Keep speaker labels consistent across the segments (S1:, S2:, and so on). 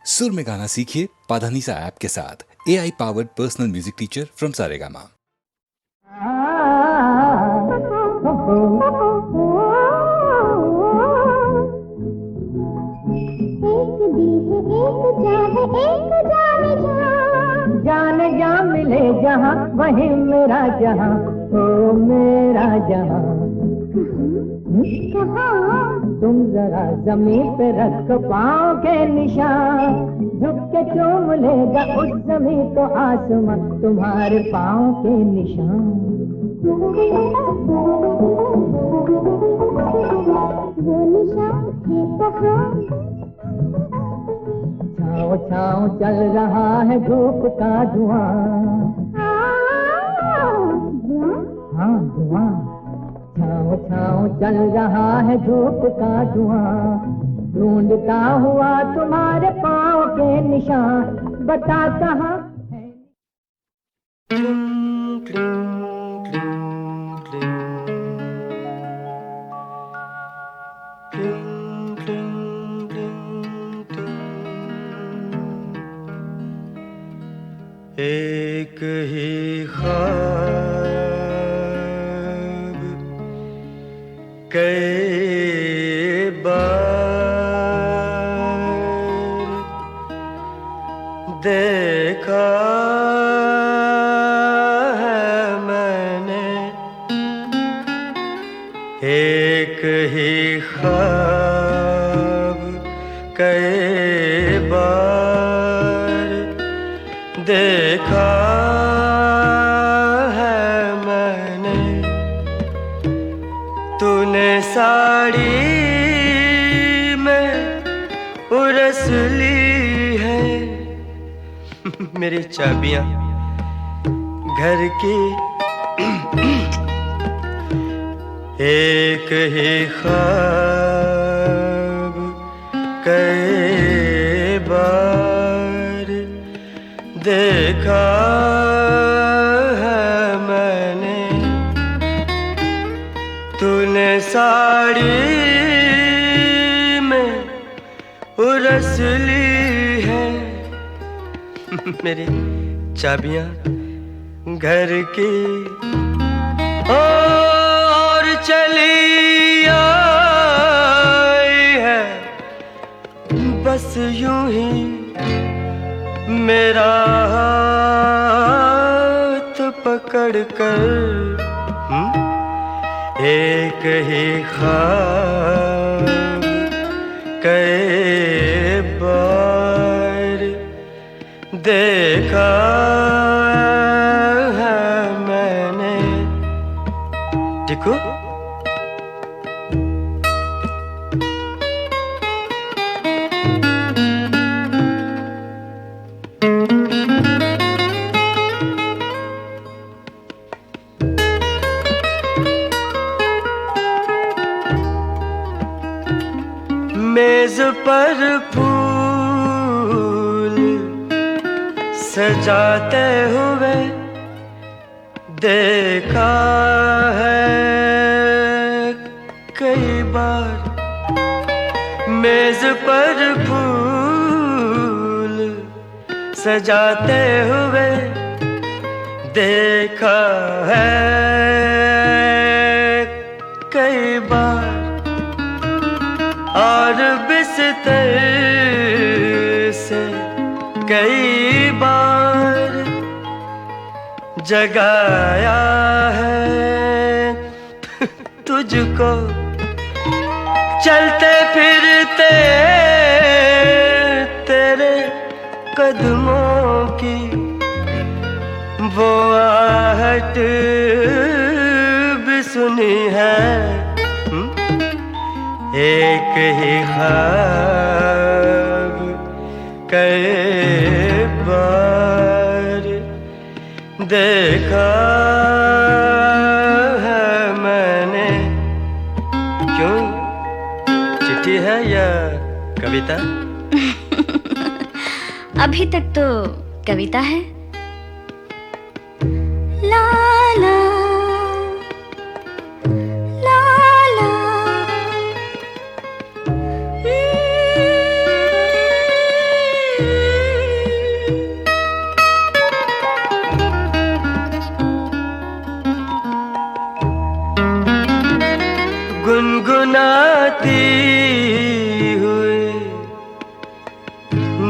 S1: सुर में गाना सीखिए पाधानीसा ऐप के साथ। AI powered personal music teacher from Saregama.
S2: जाने जा मिले जहाँ वही मेरा जहाँ, ओ मेरा जहाँ। तुम जरा जमीन पे रख पाँव के निशान, झुक के चूम लेगा उस जमीन को आसमां तुम्हारे पाँव के निशान। वो निशान है कहाँ? छाँव छाँव चल रहा है धूप का धुआं। हाँ धुआं, छाँव छाँव चल रहा है धूप का धुआं। ढूंढता हुआ तुम्हारे पाँव के निशान, बता कहाँ है?
S3: एक ही ख्वाब कई बार देखा है मैंने, एक ही ख्वाब कई बार देखा है मैंने। तूने साड़ी में उरस ली है मेरी चाबियां घर की। एक ही ख्वाब कई बार देखा है मैंने। तूने साड़ी में उरस ली है मेरी चाबियां घर की। और चली आई है बस यूं ही मेरा हाथ पकड़ कर। एक ही ख्वाब कई बार देखा है मैंने। देखो मेज पर फूल सजाते हुए देखा है कई बार। मेज पर फूल सजाते हुए देखा है कई बार। और बिस्तर से कई बार जगाया है तुझको। चलते फिरते तेरे कदमों की वो आहट भी सुनी है। एक ही ख्वाब कई बार देखा है मैंने। क्यों, चिट्ठी है या कविता?
S4: अभी तक तो कविता है। ला ला ला ला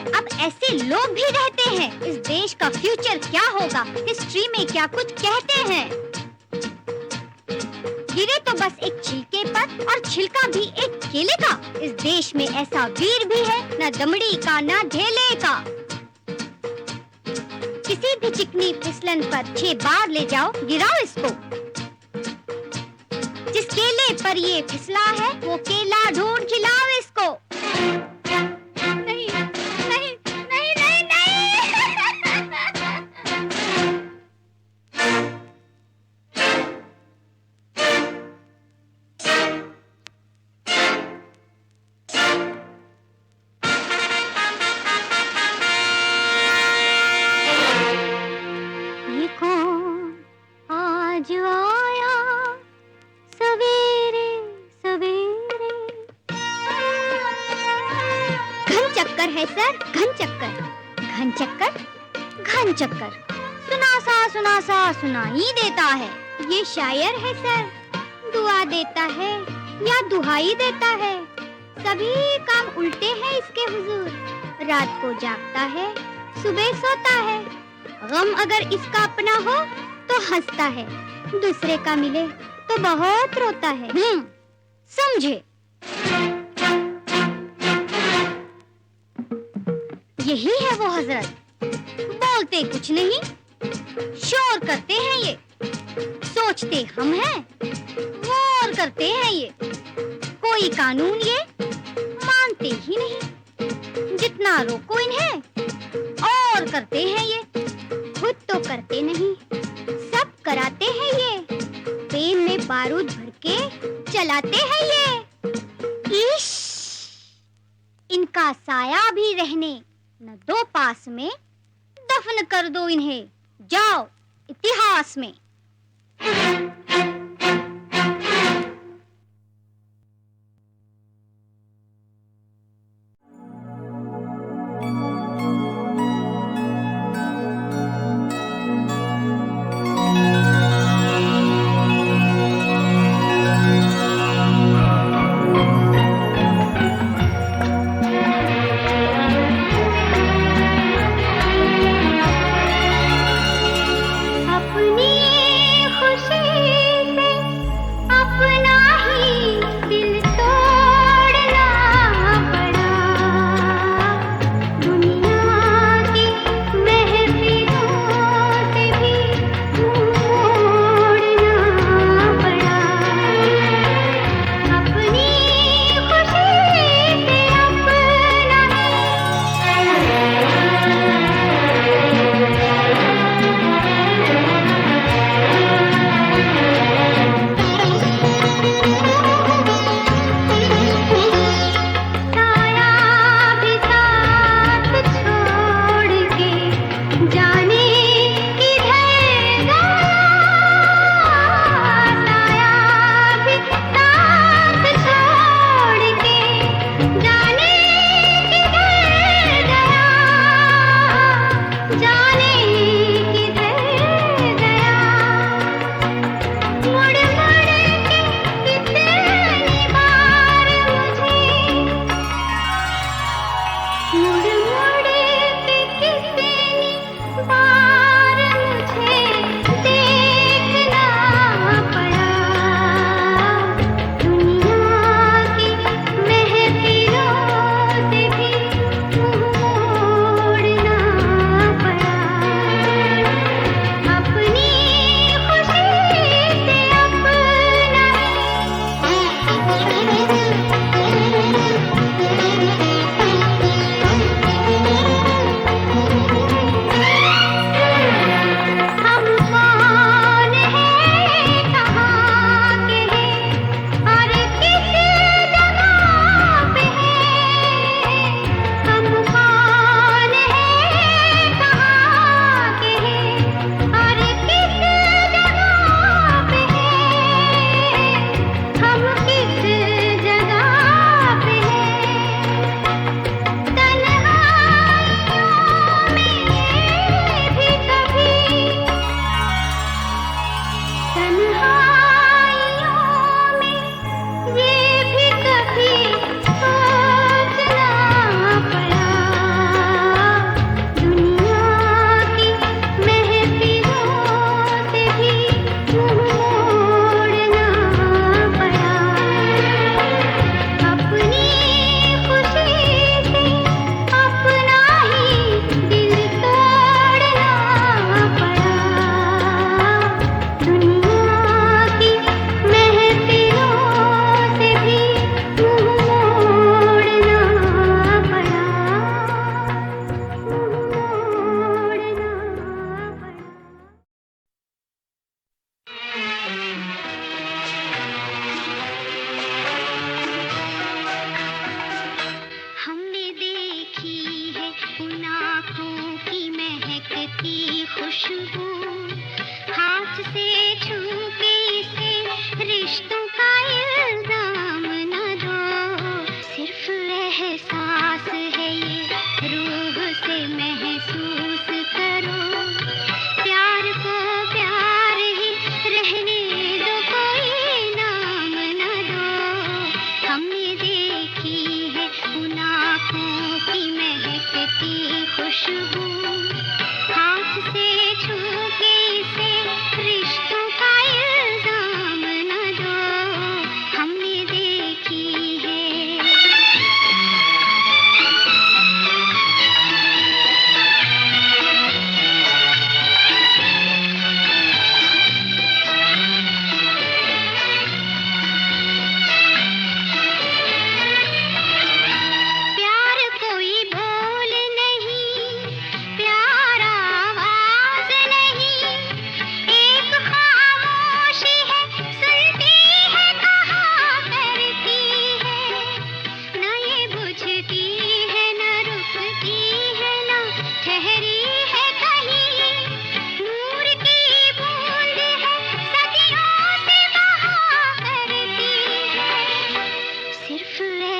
S5: पर अब ऐसे लोग भी रहते हैं। इस देश का फ्यूचर क्या होगा, हिस्ट्री में क्या कुछ कहते हैं। गिरे तो बस एक छिलके पर और छिलका भी एक केले का। इस देश में ऐसा वीर भी है, न दमड़ी का न ढेले का। किसी भी चिकनी फिसलन पर 6 बार ले जाओ, गिराओ इसको। जिस केले पर ये फिसला है वो केला ढूंढ खिलाओ इसको। नहीं नहीं नहीं नहीं नहीं। ये कौन आज आया सवेरे सवेरे। घन चक्कर है सर, घन चक्कर, घन चक्कर, घन चक्कर। सुना सा सुनाई देता है। ये शायर है सर, दुआ देता है या दुहाई देता है। सभी काम उल्टे हैं इसके हुजूर। रात को जागता है, सुबह सोता है। गम अगर इसका अपना हो तो हंसता है, दूसरे का मिले तो बहुत रोता है। समझे? यही है वो हजरत, बोलते कुछ नहीं, शोर करते हैं ये। सोचते हम हैं, गौर करते हैं ये। कोई कानून ये मानते ही नहीं। जितना रोको इन्हें और करते हैं ये। खुद तो करते नहीं, सब कराते हैं ये। पेन में बारूद भर के चलाते हैं ये। इश, इनका साया भी रहने न दो पास में। दफन कर दो इन्हें, जाओ इतिहास में। अपनी खुशी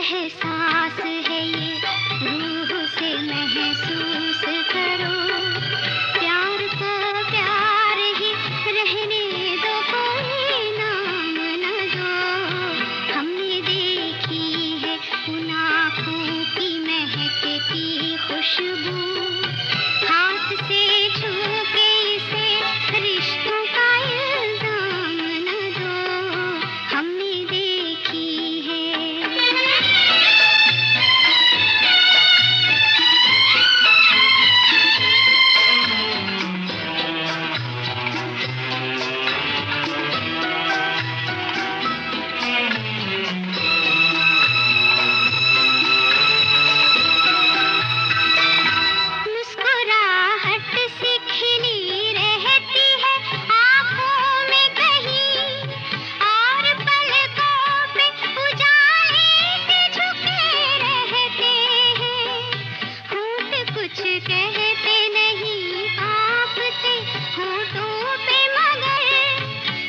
S5: एहसास है ये, रूह से महसूस करो। प्यार को प्यार ही रहने दो, कोई नाम न दो। हमने देखी है उन आँखों की महकती खुशबू, हाथ से छू के इसे रिश्तों का इल्जाम न दो। हमने देखी है। मुस्कुराहट सी खिली रहती है आँखों में कहीं, और पलकों पे उजाले से झुके रहते हैं। होंठ कुछ कहते नहीं, कांपते होठों पे, मगर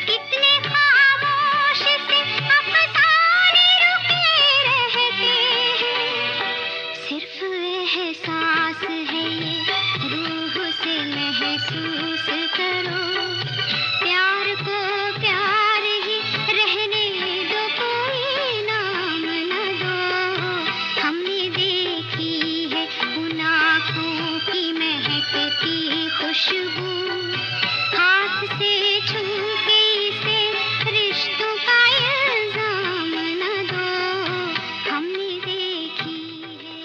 S5: कितने खामोश से अफसाने रुके रहते हैं। सिर्फ एहसास है ये, रूह से महसूस करो। प्यार को प्यार ही रहने दो, कोई नाम न दो। हमने देखी है उन आँखों की महकती खुशबू, हाथ से छू के इसे रिश्तों का इल्जाम न दो। हमने देखी है।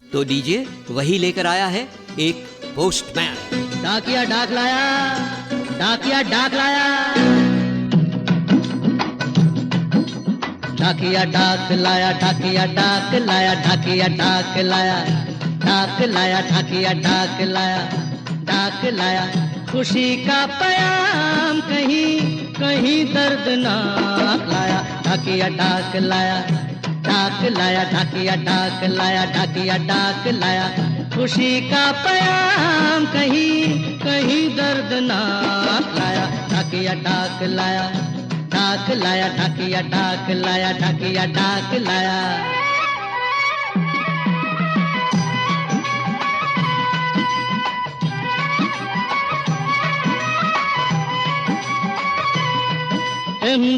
S6: तो डीजे वही लेकर आया है एक पोस्टमैन।
S2: डाकिया डाक लाया, डाकिया डाक लाया, डाकिया डाक लाया, डाकिया डाक लाया, डाकिया डाक लाया, डाक लाया, डाकिया डाक लाया, डाक लाया। खुशी का पयाम कहीं कहीं दर्दनाक लाया, डाकिया डाक लाया, डाक लाया, डाकिया डाक लाया, डाकिया डाक लाया। खुशी का पयाम कहीं कहीं दर्दनाक लाया, डाकिया डाक लाया, डाक लाया, डाकिया डाक लाया, डाकिया डाक लाया।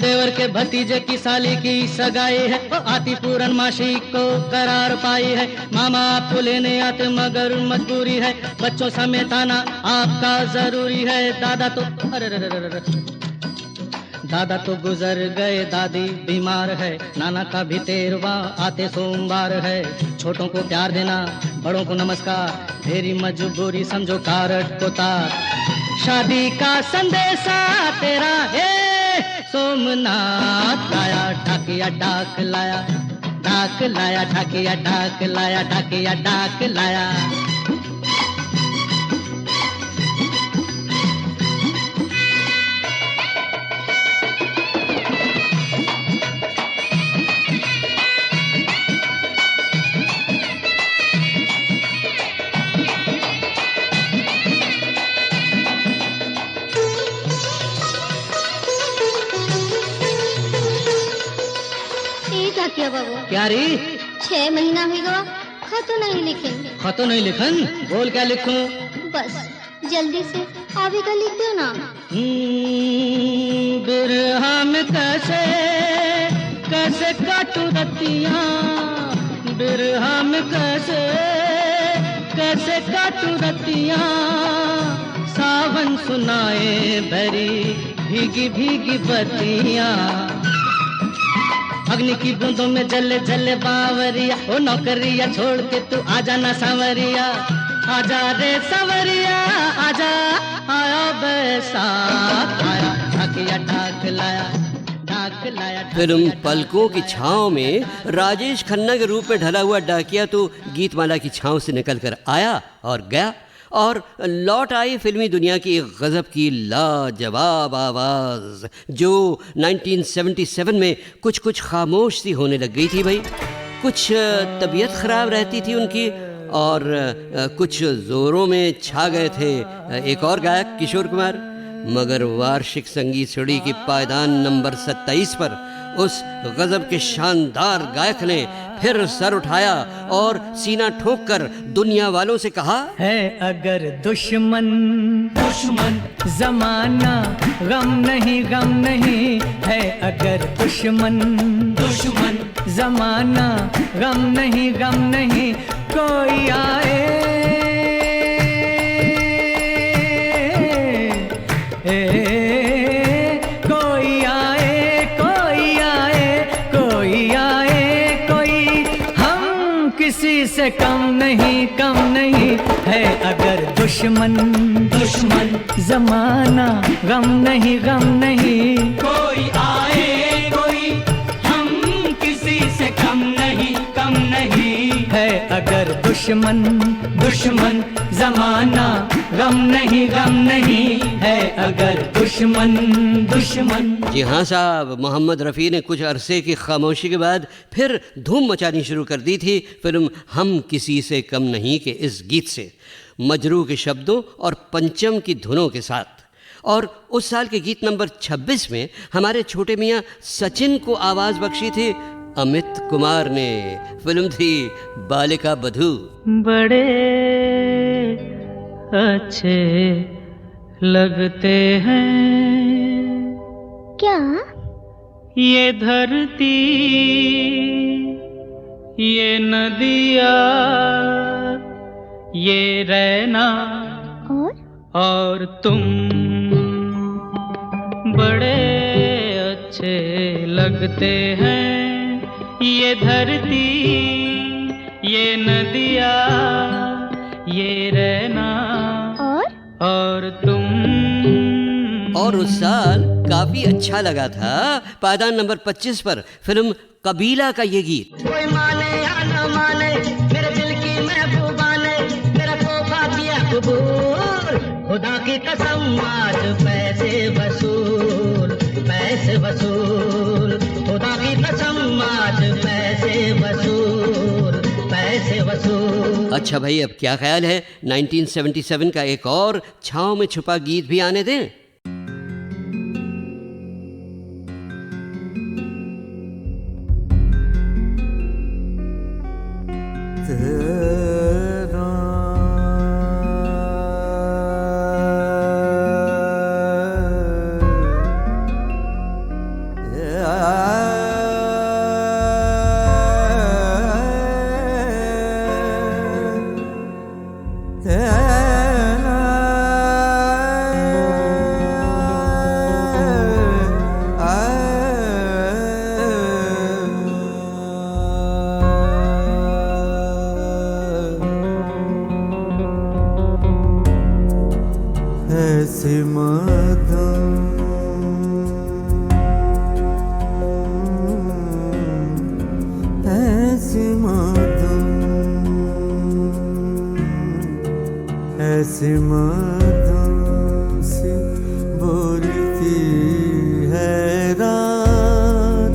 S2: देवर के भतीजे की साली की सगाई है, वो आती पूरन मासी को करार पाई है। मामा आपको लेने आते मगर मजबूरी है, बच्चों समेत आना आपका जरूरी है। दादा तो अरे दादा तो गुजर गए, दादी बीमार है, नाना का भी 13वां आते सोमवार है। छोटों को प्यार देना, बड़ों को नमस्कार, तेरी मजबूरी समझो कारट को तार। शादी का संदेशा तेरा है सोमनाथ लाया, डाकिया डाक लाया, डाक लाया, डाकिया डाक लाया, डाकिया डाक लाया।
S5: क्या बाबू?
S2: क्या री?
S5: 6 महीना हो गया, खत नहीं लिखे।
S2: खतो नहीं लिखन? बोल क्या लिखूं?
S5: बस जल्दी से आवे का लिख दो ना।
S2: बिरहा में कैसे कैसे काटू रतियां, बिरहा में कैसे कैसे काटू रतियां। सावन सुनाए भरी भीगी भीगी बत्तियां, अग्नि की बूंदों में जले जले बावरिया। ओ नौकरिया छोड़ के तू आजा ना सांवरिया, आजा रे सांवरिया आजा। आया बैसाख आया, डाकिया डाक लाया, डाक लाया।
S6: फिल्म पलकों की छांव में राजेश खन्ना के रूप में ढला हुआ डाकिया तो गीतमाला की छांव से निकल कर आया और गया, और लौट आई फिल्मी दुनिया की एक गज़ब की लाजवाब आवाज़, जो 1977 में कुछ कुछ खामोश सी होने लग गई थी भाई। कुछ तबीयत ख़राब रहती थी उनकी, और कुछ ज़ोरों में छा गए थे एक और गायक किशोर कुमार। मगर वार्षिक संगीत सीढ़ी की पायदान नंबर 27 पर उस गजब के शानदार गायक ने फिर सर उठाया और सीना ठोक कर दुनिया वालों से कहा,
S2: है अगर दुश्मन दुश्मन जमाना गम नहीं है अगर दुश्मन दुश्मन जमाना गम नहीं कोई आए कोई आए कोई हम किसी से कम नहीं है अगर दुश्मन दुश्मन जमाना गम नहीं कोई आए कोई हम किसी से कम नहीं है अगर दुश्मन दुश्मन जमाना गम नहीं है अगर दुश्मन दुश्मन।
S6: जी हाँ साहब, मोहम्मद रफ़ी ने कुछ अरसे की खामोशी के बाद फिर धूम मचानी शुरू कर दी थी फिल्म हम किसी से कम नहीं के इस गीत से, मजरू के शब्दों और पंचम की धुनों के साथ। और उस साल के गीत नंबर 26 में हमारे छोटे मियाँ सचिन को आवाज़ बख्शी थी अमित कुमार ने। फिल्म थी बालिका बधू।
S2: बड़े अच्छे लगते हैं
S5: क्या?
S2: ये धरती ये नदिया ये रैना और तुम बड़े अच्छे लगते हैं। ये धरती ये नदिया ये रहना और तुम।
S6: और उस साल काफी अच्छा लगा था पायदान नंबर 25 पर फिल्म कबीला का ये गीत।
S7: कोई माने या न माने मेरे दिल की महबूबा ने मेरा तोहफा किया कबूल, खुदा की कसम आज पैसे वसूल खुदा की कसम आज पैसे वसूल।
S6: अच्छा भाई, अब क्या ख्याल है 1977 का एक और छाँव में छुपा गीत भी आने दें।
S8: ऐसी मदम से बोलती है रात,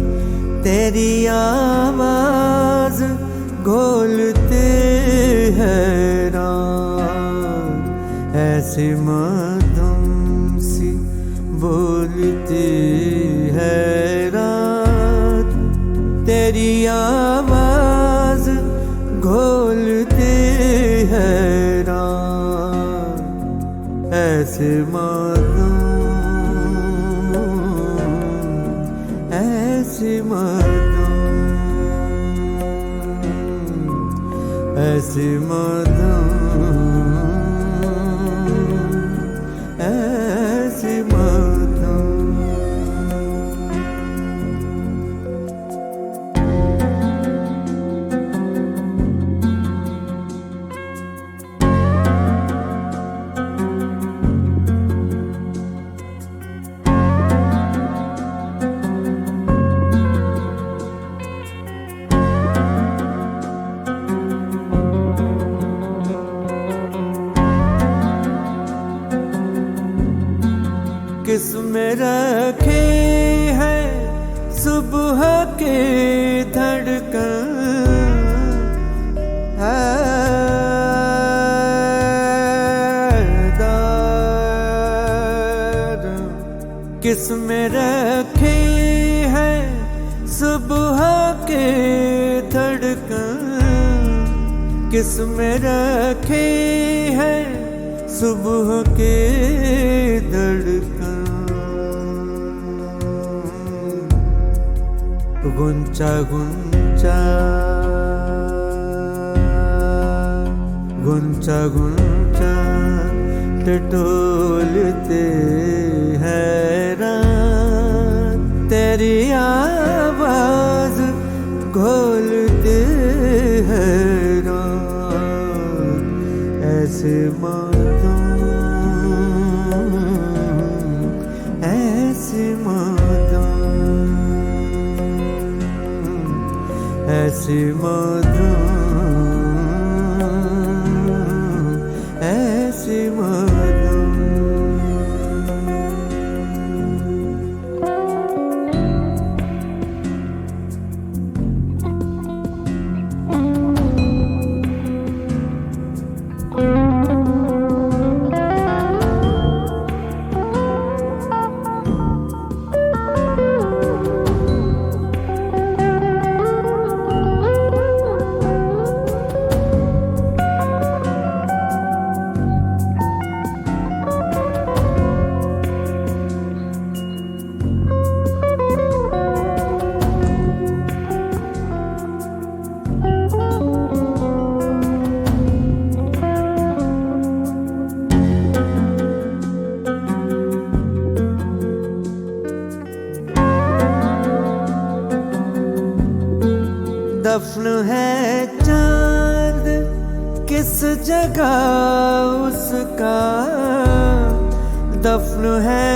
S8: तेरी आवाज घोलते है रात। ऐसी मदम से बोलती है रात, तेरी आवाज घोलते है रात। ऐसे मदम ऐसे मदम ऐसे मदम ऐसे मदम। किसमें रखे हैं सुबह के धड़कन, किसमें रखे हैं किसमें रखी है सुबह के धड़कन। गुंचा गुंचा गुंचा गुंचा टटोलते हैरान, तेरी आवाज घोलते हैरान। ऐसे मातम ऐसे मातम ऐसे मातम ऐसे मातम। दफन है चांद किस जगह उसका, दफन है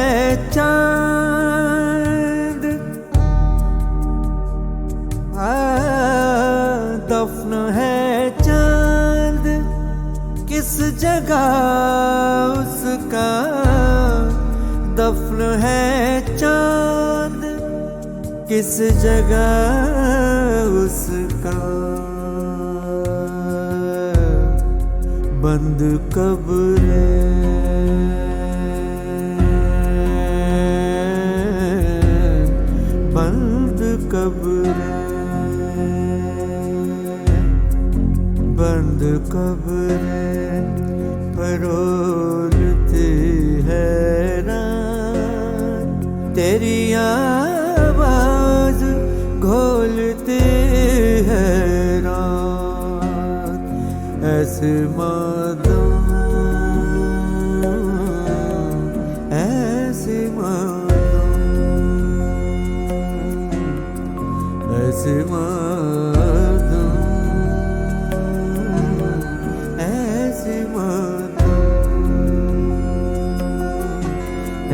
S8: चांद दफन है चांद किस जगह उसका, दफन है चांद किस जगह उसका। बंद कब्र बंद कब्र बंद कब्र फरोलते हैरान, तेरी आवाज घोलते हैरान। ऐसे मातम ऐसे मातम ऐसे मातम ऐसे मातम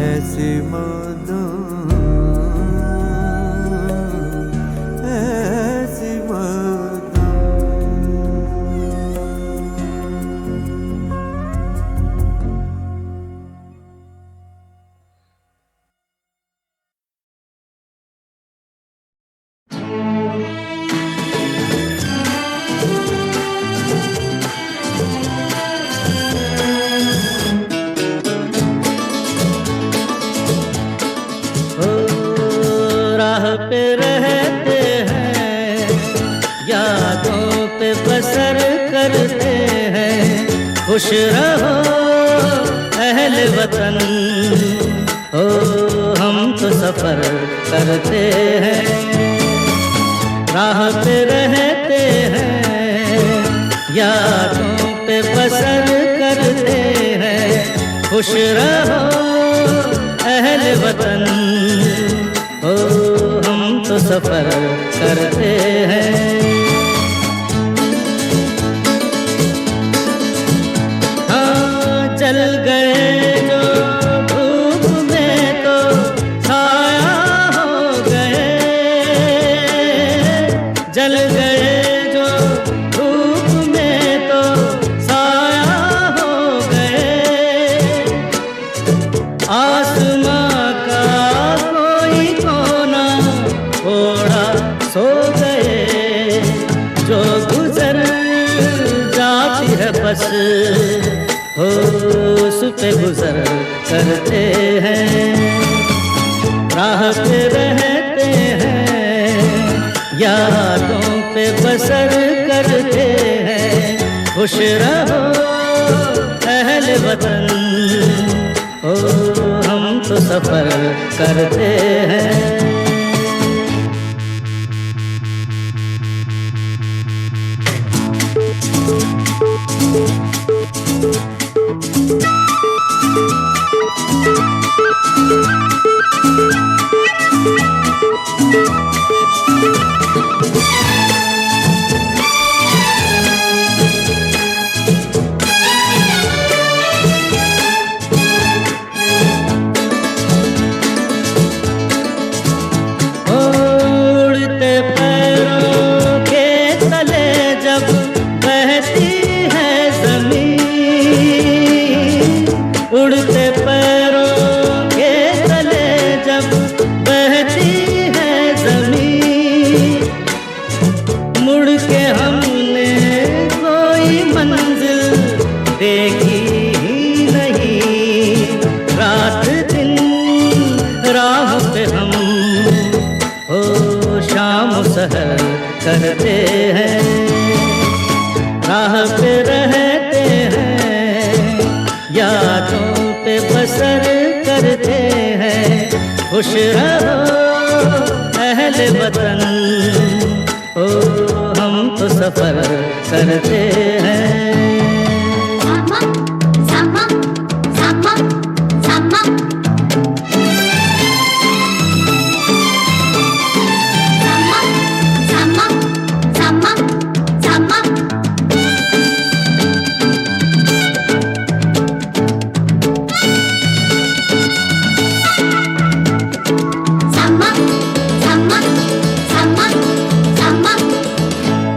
S8: ऐसे मातम ऐसे मातम।
S7: राह पे रहते हैं, यादों पे बसर करते हैं। खुश रहो अहले वतन, ओ हम तो सफर करते हैं। राह पे रहते हैं, यादों पे बसर करते हैं। खुश रहो अहले वतन, ओ हम तो सफर करते हैं। हाँ जल गए जो धूप में तो छाया हो गए, जल गए जो धूप में तो छाया हो गए। आसमां का कोई कोना थोड़ा सो गए, जो गुजर जाती है बस होश पे गुजर करते हैं। राह पे रहते हैं, यादों पे बसर करते हैं। खुश रहो अहल वतन, ओ हम तो सफर करते हैं। उड़ते पैरों के तले जब बहती है ज़मीन, उड़ते पैरों के तले जब बहती है ज़मीन, मुड़ के हमने कोई मंजिल देखी ही नहीं। रात दिन राह पे हम ओ शाम सहर करते हैं, राह पे रहते हैं, यादों पे बसर करते हैं। खुश रहो अहल वतन, ओ हम तो सफर करते हैं।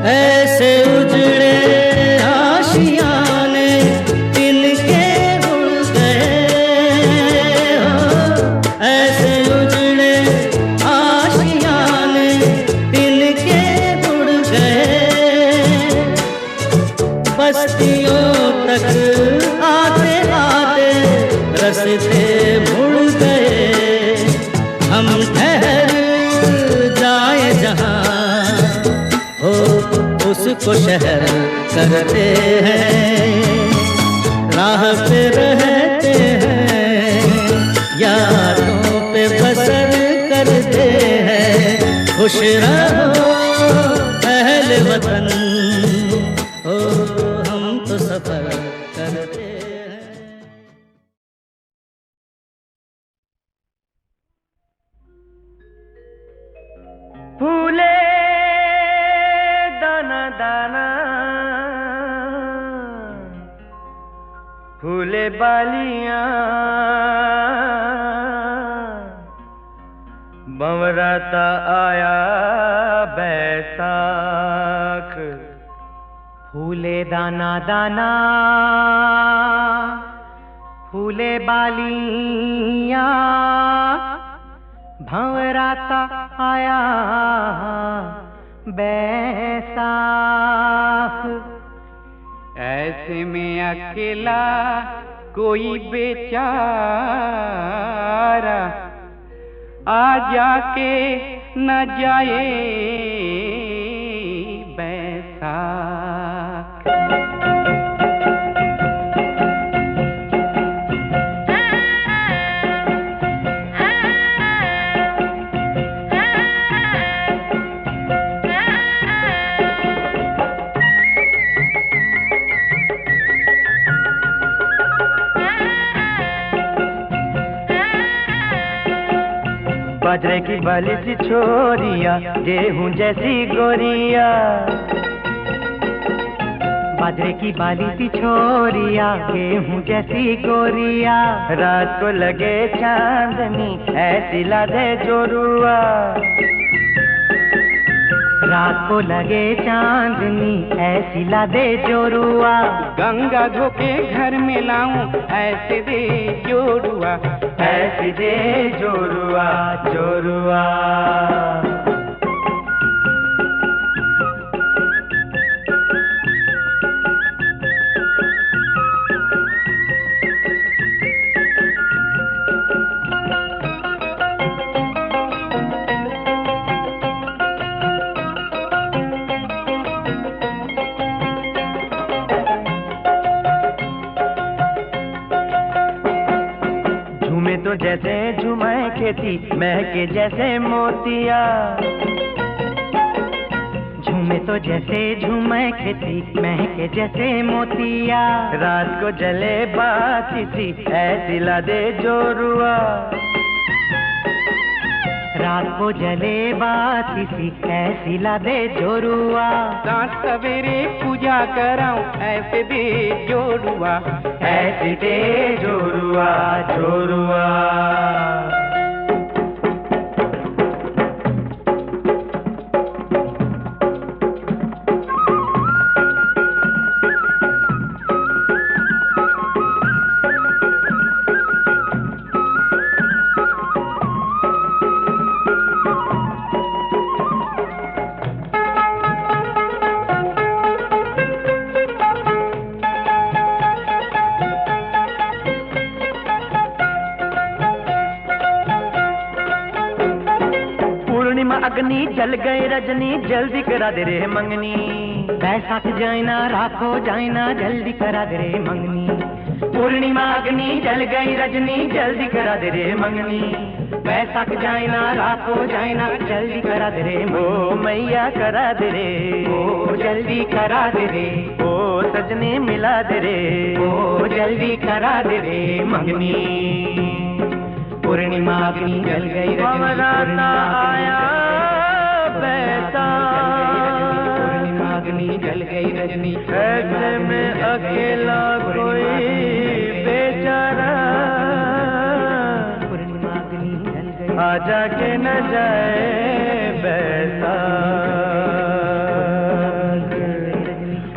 S7: ऐसे उजड़े आशियाने तिनके उड़ गए हो, ऐसे उजड़े आशियाने तिनके उड़ गए। बस्तियों तक आते आते रस्ते मुड़ गए। हम ठहर जाए जहाँ हो उसको शहर करते हैं, राह पे रहते हैं, यादों पे बसर करते हैं। खुश रहो अहल वतन, ओ हम तो सफर करते हैं।
S3: फूले दाना दाना, फूले बालियां, बंवराता आया बैसाख। फूले दाना दाना, फूले बालियां, भंवराता आया बैसाख। ऐसे में अकेला कोई बेचारा आ जाके न जाए बैसाख। बाजरे की बाली सी छोरिया, गेहूं जैसी गोरिया। बाजरे की बाली सी छोरिया, गेहूं जैसी गोरिया। रात को लगे चांदनी ऐसी लादे जोरुआ, रात को लगे चांदनी ऐसी लादे जोरुआ। गंगा धोके घर में लाऊं ऐसे दे जोरुआ, ऐसे दे जोरुआ जोरुआ। जैसे झूमे खेती महके जैसे मोतिया, झूमे तो जैसे झूमे खेती महके जैसे मोतिया, रात को जले बाती सी ऐसी ला दे जोरुआ, रात को जले बाती सी ऐसी ला दे जोरुआ, रात सवेरे पूजा कराऊं ऐसे दे जोरुआ, ऐसे दे जोरुआ जोरुआ। अग्नि जल गए रजनी जल्दी करा दे रे मंगनी, बैसाख जाइना राखो जाइना जल्दी करा दे रे मंगनी, पूर्णिमा अग्नि जल गई रजनी जल्दी करा दे रे मंगनी, बैसाख जाइना राखो जाइना जल्दी करा दे रे, ओ मैया करा दे रे, ओ जल्दी करा दे रे, ओ सजने मिला दे रे, ओ जल्दी करा दे रे मंगनी, पूर्णिमा अग्नि जल गई रजनी आया पूर्णिमा अग्नि जल गई रजनी, ऐसे में अकेला कोई बेचारा, पूर्णिमा अग्नि जल गई आजा के न जाए बैसाख,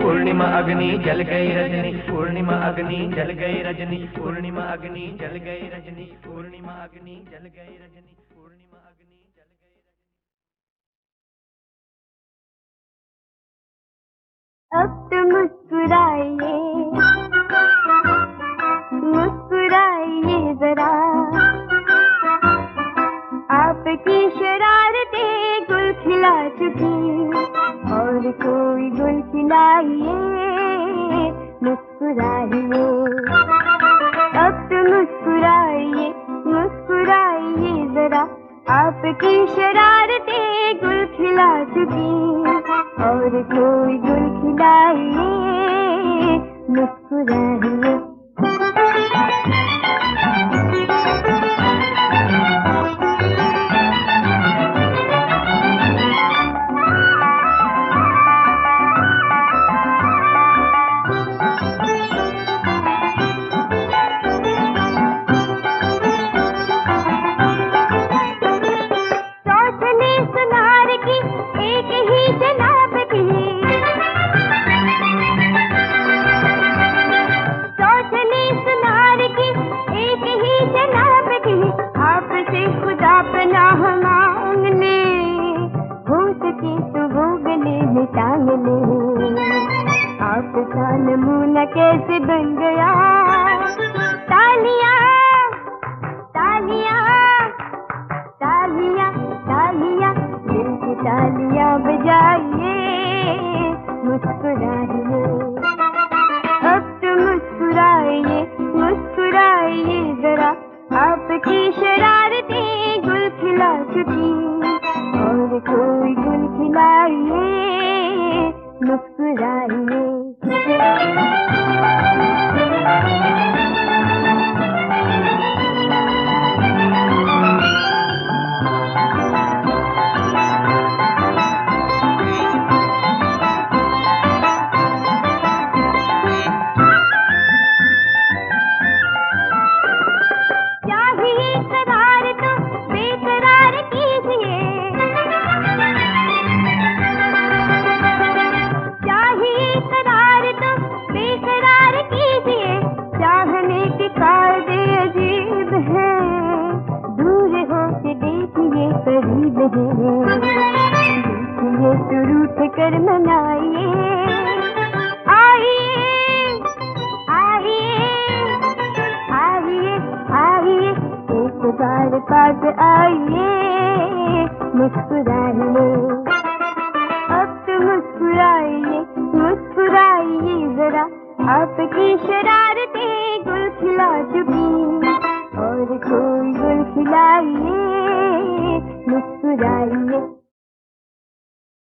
S3: पूर्णिमा अग्नि जल गई रजनी, पूर्णिमा अग्नि जल गई रजनी, पूर्णिमा अग्नि जल गई रजनी, पूर्णिमा अग्नि जल गई रजनी, पूर्णिमा अग्नि जल गई रजनी।
S5: अब तो मुस्कुराइए मुस्कुराइए जरा, आपकी शरारतें गुल खिला चुकी, और कोई गुल खिलाइए मुस्कुराइए, अब तो मुस्कुराइए मुस्कुराइए जरा, आपकी शरारतें गुल खिला चुकी, और कोई गुल खिलाइए मुस्कुराइए। आपका नमूना कैसे बन गया, तालियां तालियां तालियां तालियां, दिल की तालियां बजाइए मुस्कुराइए, अब तो मुस्कुराइए मुस्कुराइए जरा, आपकी शरारतें गुल खिला चुकी, और कोई गुल खिलाइए मुस्कुराइए। ये तो रूठ कर मनाइए, आइए आइए आइए आइए, एक बार पास आइए मुस्कुराइए।